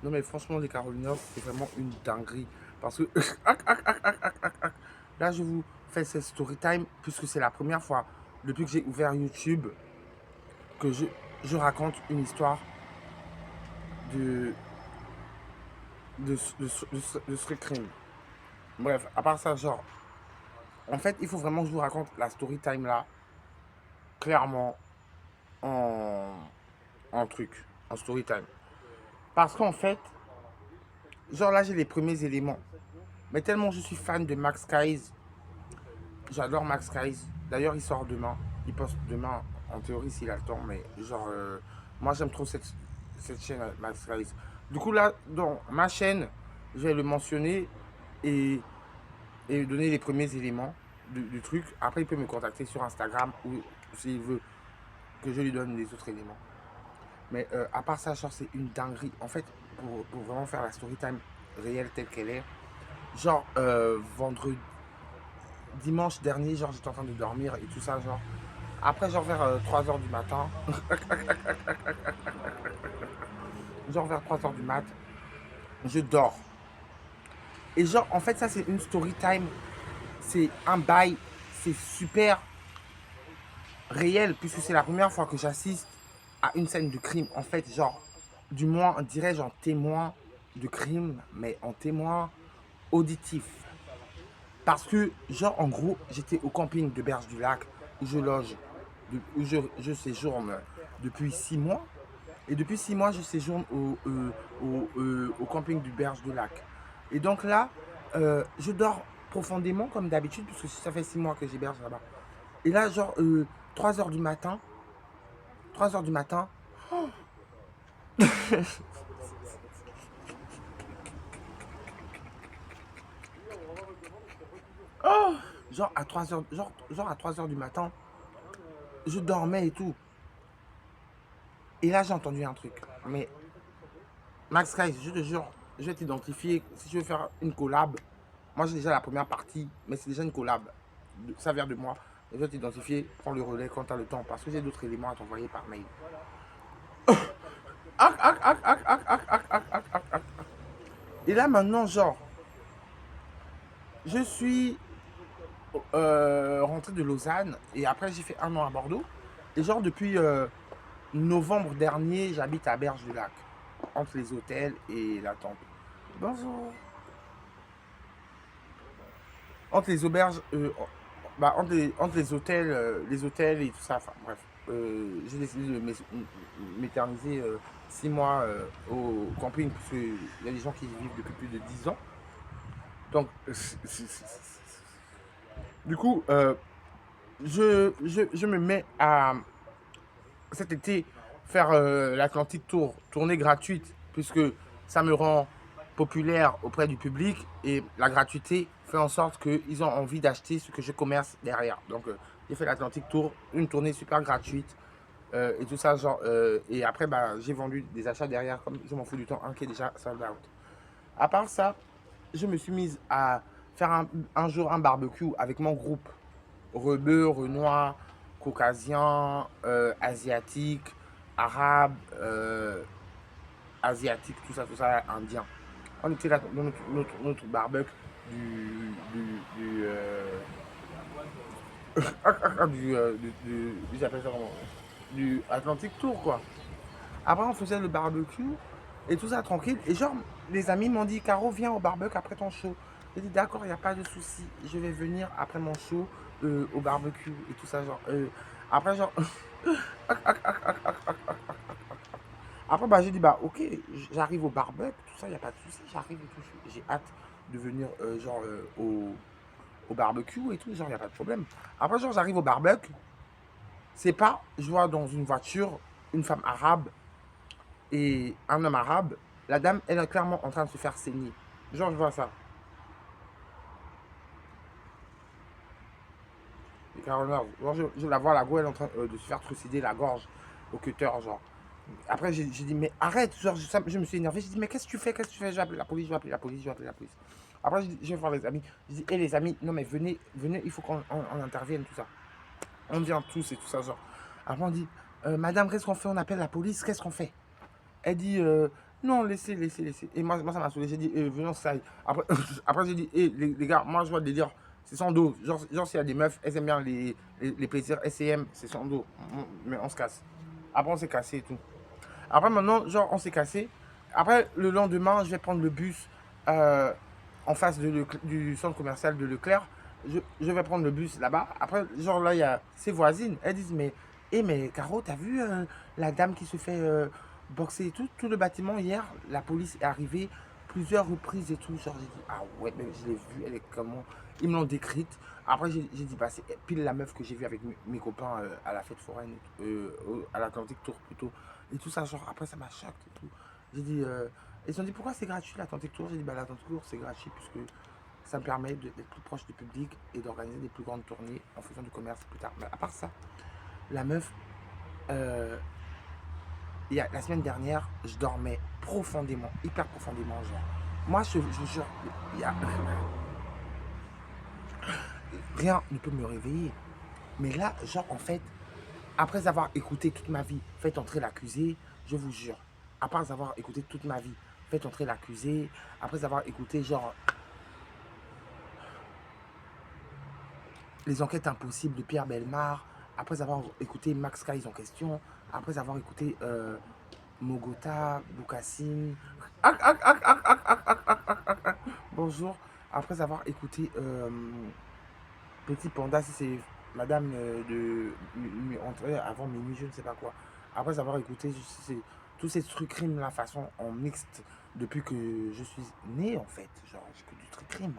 Non, mais franchement, les Carolinas, c'est vraiment une dinguerie. Parce que là, je vous fais cette story time, puisque c'est la première fois, depuis que j'ai ouvert YouTube, que je raconte une histoire de, de ce crime. Bref, à part ça, genre, en fait, il faut vraiment que je vous raconte la story time là, clairement, en, en truc, en story time. Parce qu'en fait, genre là, j'ai les premiers éléments. Mais tellement je suis fan de Max Skies, j'adore Max Skies. D'ailleurs, il sort demain. Il poste demain, en théorie, s'il a le temps. Mais genre, moi, j'aime trop cette chaîne, Max Skies. Du coup, là, dans ma chaîne, je vais le mentionner et, et donner les premiers éléments du truc. Après, il peut me contacter sur Instagram ou s'il veut que je lui donne les autres éléments. Mais à part ça, genre, c'est une dinguerie. En fait, pour vraiment faire la story time réelle telle qu'elle est, genre, vendredi, dimanche dernier, genre, j'étais en train de dormir et tout ça, genre. Après, genre, vers 3 heures du matin, genre, vers 3 heures du mat, je dors. Et genre, en fait, ça, c'est une story time. C'est un bail. C'est super réel, puisque c'est la première fois que j'assiste à une scène de crime. En fait, genre, du moins, on dirait, genre, témoin de crime, mais en témoin auditif. Parce que, genre, en gros, j'étais au camping de Berge du Lac, où je loge, où je séjourne depuis 6 mois. Et depuis 6 mois, je séjourne au camping du Berge du Lac. Et donc là, je dors profondément, comme d'habitude, puisque ça fait 6 mois que j'héberge là-bas. Et là, genre, 3 heures du matin, 3 heures du matin, genre à 3 heures, genre à 3 heures du matin, je dormais et tout. Et là, j'ai entendu un truc. Mais Max Sky, je te jure, je vais t'identifier. Si tu veux faire une collab, moi j'ai déjà la première partie, mais c'est déjà une collab. Ça vient de moi. Je vais t'identifier, prends le relais quand tu as le temps, parce que j'ai d'autres éléments à t'envoyer par mail. Ac, ac, ac, ac, ac, ac, ac, ac, ac, ac, ac. Et là maintenant, genre, je suis rentré de Lausanne et après j'ai fait un an à Bordeaux. Et genre depuis novembre dernier, j'habite à Berge du Lac, entre les hôtels et la tente. Bonjour. Entre les auberges, bah, entre les hôtels et tout ça, enfin bref. J'ai décidé de m'éterniser 6 mois au camping, parce qu'il y a des gens qui y vivent depuis plus de 10 ans. Donc, du coup, je me mets à cet été faire l'Atlantic Tour, tournée gratuite, puisque ça me rend populaire auprès du public et la gratuité fait en sorte qu'ils ont envie d'acheter ce que je commerce derrière. Donc j'ai fait l'Atlantic Tour, une tournée super gratuite et tout ça, genre, et après bah, j'ai vendu des achats derrière, comme je m'en fous du temps, un qui est déjà sold out. À part ça, je me suis mise à faire un jour un barbecue avec mon groupe. Rebeu, Renoir, Caucasien, Asiatique, Arabe, Asiatique, tout ça, Indien. On était là dans notre barbecue du, j'appelle ça comment, du Atlantic Tour, quoi. Après, on faisait le barbecue et tout ça tranquille. Et genre, les amis m'ont dit, Caro, viens au barbecue après ton show. J'ai dit, d'accord, il n'y a pas de souci. Je vais venir après mon show au barbecue et tout ça. Genre, après, genre, après, bah, j'ai dit, bah, ok, j'arrive au barbecue, tout ça, il n'y a pas de souci. J'arrive et tout. J'ai hâte de venir, genre, au barbecue et tout. Genre, il n'y a pas de problème. Après, genre, j'arrive au barbecue. C'est pas, je vois dans une voiture une femme arabe et un homme arabe, la dame, elle est clairement en train de se faire saigner. Genre, je vois ça. Et Caroline, genre, je la vois, la go, elle est en train de se faire trucider la gorge au cutter, genre. Après, j'ai dit, mais arrête, genre, je me suis énervé. J'ai dit, mais qu'est-ce que tu fais? Qu'est-ce que tu fais? Je vais appeler la police, je vais appeler la police, je vais appeler la police. Après, je vais voir les amis. Je dis, hé les amis, non mais venez, venez, il faut qu'on intervienne, tout ça. On vient tous et tout ça, genre. Après, on dit, madame, qu'est-ce qu'on fait? On appelle la police, qu'est-ce qu'on fait? Elle dit, Non, laissez, laissez, laissez. Et moi ça m'a saoulé. J'ai dit, venons, ça aille. Après, après j'ai dit, les gars, moi, je vois des délire, c'est sans dos. Genre s'il y a des meufs, elles aiment bien les plaisirs SCM, c'est sans dos. Mais on se casse. Après, on s'est cassé et tout. Après, maintenant, genre, on s'est cassé. Après, le lendemain, je vais prendre le bus euh, en face du centre commercial de Leclerc. Je vais prendre le bus là-bas. Après, genre, là, il y a ses voisines. Elles disent, mais Caro, t'as vu la dame qui se fait boxer et tout? Tout le bâtiment, hier, la police est arrivée plusieurs reprises et tout. Genre, j'ai dit, ah ouais, mais je l'ai vue, elle est comment? Ils me l'ont décrite. Après, j'ai dit, bah, c'est pile la meuf que j'ai vue avec mes copains à la fête foraine, à l'Atlantique Tour plutôt. Et tout ça, genre, après, ça m'a choqué et tout. J'ai dit, ils ont dit, pourquoi c'est gratuit l'Atlantique Tour? J'ai dit, bah, l'Atlantique Tour, c'est gratuit puisque ça me permet d'être plus proche du public et d'organiser des plus grandes tournées en fonction du commerce plus tard. Mais à part ça, la meuf, euh, la semaine dernière, je dormais profondément, hyper profondément, genre. Moi, je vous jure, y a, rien ne peut me réveiller. Mais là, genre, en fait, après avoir écouté toute ma vie, faites entrer l'accusé, je vous jure, après avoir écouté toute ma vie, faites entrer l'accusé, après avoir écouté, genre, les enquêtes impossibles de Pierre Bellemare, après avoir écouté Max Kaiz en question, après avoir écouté Mogota, Boucassine, bonjour, après avoir écouté Petit Panda, si c'est madame entrée avant minuit, je ne sais pas quoi, après avoir écouté tous ces trucs crimes, la façon en mixte, depuis que je suis né en fait, genre j'écoute du truc crime.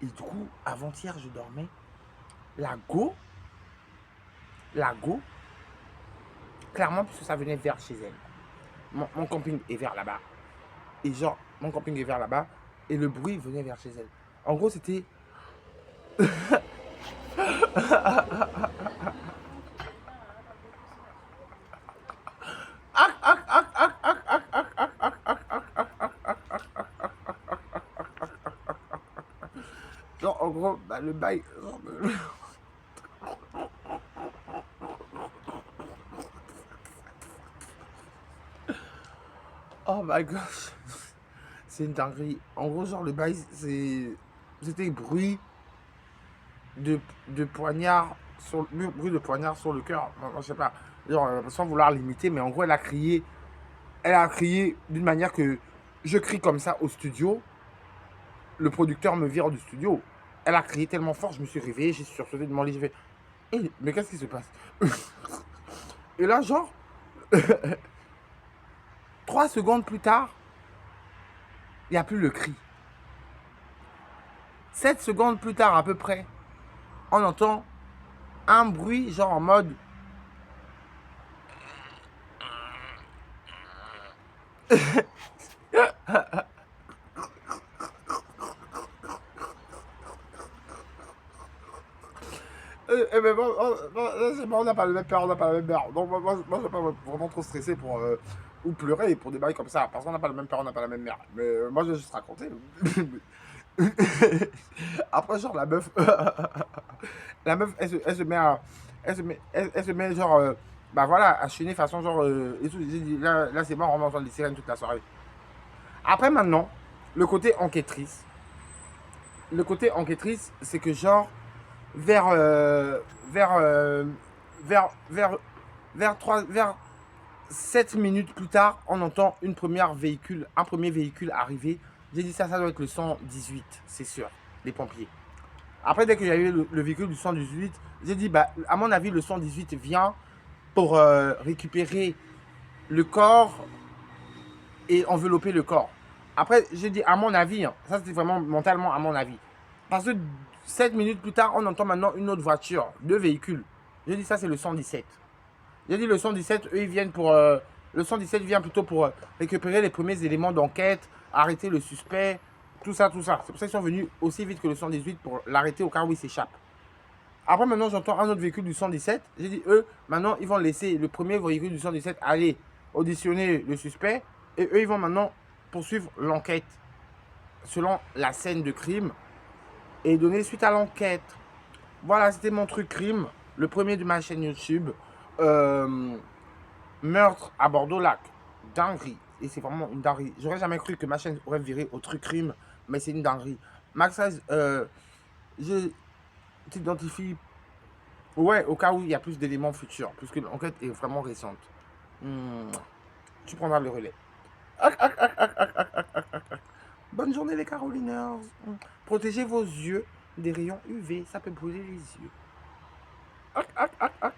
Et du coup, avant-hier, je dormais, la go, la go, clairement, puisque ça venait vers chez elle. Mon camping est vers là-bas. Et genre, mon camping est vers là-bas. Et le bruit venait vers chez elle. En gros, c'était. Genre, en gros, bah, le bail. Oh my gosh. C'est une dinguerie. En gros, genre, le bail, c'était bruit de poignard bruit de poignard sur le cœur. Moi, je sais pas. Genre, sans vouloir l'imiter, mais en gros, elle a crié. Elle a crié d'une manière que je crie comme ça au studio. Le producteur me vire du studio. Elle a crié tellement fort, je me suis réveillé, j'ai sursauté de mon lit, j'ai fait hey, mais qu'est-ce qui se passe? Et là, genre, 3 secondes plus tard, il n'y a plus le cri. 7 secondes plus tard, à peu près, on entend un bruit, genre en mode. Mais bon, c'est bon, on n'a pas le même père, on n'a pas la même mère. Donc, moi je suis pas vraiment trop stressé pour. Ou pleurer pour des bails comme ça. Parce qu'on n'a pas le même père, on n'a pas la même mère. Mais moi, je vais juste raconter. Après, genre, la meuf. La meuf, elle se met à. Elle se met, genre. Bah voilà, à cheniller façon, genre. Et tout. J'ai dit, là c'est bon, on va entendre des sirènes toute la soirée. Après, maintenant, le côté enquêtrice. Le côté enquêtrice, c'est que, genre, vers. Vers. Vers. Vers 7 minutes plus tard, on entend un premier véhicule arriver. J'ai dit ça doit être le 118, c'est sûr, les pompiers. Après, dès qu'il y a eu le véhicule du 118, j'ai dit, bah, à mon avis, le 118 vient pour récupérer le corps et envelopper le corps. Après, j'ai dit, à mon avis, hein, ça c'était vraiment mentalement à mon avis. Parce que 7 minutes plus tard, on entend maintenant une autre voiture, 2 véhicules. J'ai dit, ça c'est le 117. J'ai dit le 117, eux ils viennent pour. Le 117 vient plutôt pour récupérer les premiers éléments d'enquête, arrêter le suspect, tout ça, tout ça. C'est pour ça qu'ils sont venus aussi vite que le 118 pour l'arrêter au cas où il s'échappe. Après, maintenant, j'entends un autre véhicule du 117. J'ai dit, eux, maintenant, ils vont laisser le premier véhicule du 117 aller auditionner le suspect. Et eux, ils vont maintenant poursuivre l'enquête selon la scène de crime et donner suite à l'enquête. Voilà, c'était mon truc crime. Le premier de ma chaîne YouTube. Meurtre à Bordeaux-Lac. Dinguerie. et c'est vraiment une dinguerie. J'aurais jamais cru que ma chaîne aurait viré au truc crime, mais c'est une dinguerie. Maxage, je t'identifie, ouais, au cas où il y a plus d'éléments futurs, puisque l'enquête est vraiment récente. Hmm, tu prendras le relais. Ac, ac, ac, ac, ac, ac, ac, ac, ac, ac. Bonne journée les Caroliners. Protégez vos yeux des rayons UV, ça peut brûler les yeux. Ac, ac, ac, ac.